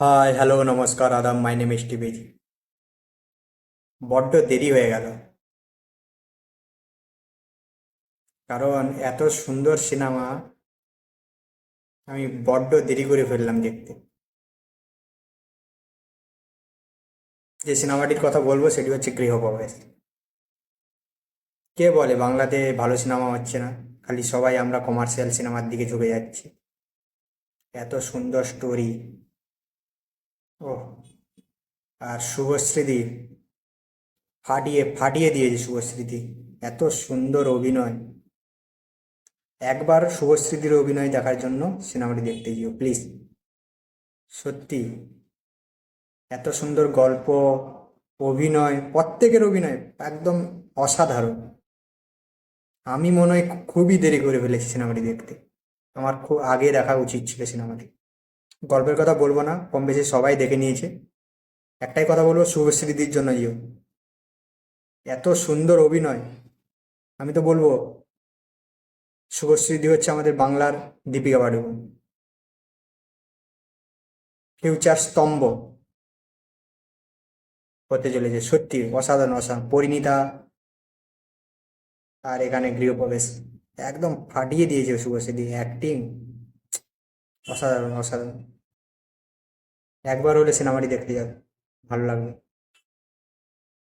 Hi hello নমস্কার আদাব, my name S TV. বড্ড দেরি হয়ে গেল, কারণ এত সুন্দর সিনেমা আমি বড্ড দেরি করে ফেললাম দেখতে। যে সিনেমাটির কথা বলবো সেটি হচ্ছে গৃহপ্রবেশ। কে বলে বাংলাতে ভালো সিনেমা হচ্ছে না, খালি সবাই আমরা কমার্শিয়াল সিনেমার দিকে ঝুঁকে যাচ্ছি। এত সুন্দর স্টোরি। ওহ, আর শুভশ্রীদি ফাটিয়ে ফাটিয়ে দিয়েছে শুভশ্রীদি। এত সুন্দর অভিনয়। একবার শুভশ্রীদির অভিনয় দেখার জন্য সিনেমাটি দেখতে যেও প্লিজ। সত্যি, এত সুন্দর গল্প, অভিনয়, প্রত্যেকের অভিনয় একদম অসাধারণ। আমি মনে হয় খুবই দেরি করে ফেলেছি সিনেমাটি দেখতে। আমার খুব আগে দেখা উচিত ছিল সিনেমাটি। গল্পের কথা বলবো না, কম বেশি সবাই দেখে নিয়েছে। একটাই কথা বলবো, শুভশ্রীদির জন্য যেও। এত সুন্দর অভিনয়। আমি তো বলবো শুভশ্রীদি হচ্ছে আমাদের বাংলার দীপিকা পাডুকোন। ফিউচার স্তম্ভ হতে চলেছে, সত্যি অসাধারণ অসাধারণ। পরিণীতা আর এখানে গৃহপ্রবেশ একদম ফাটিয়ে দিয়েছে শুভশ্রীদি, অ্যাক্টিং অসাধারণ অসাধারণ। একবার হলে সিনেমাটি দেখতে যাবে, ভালো লাগবে।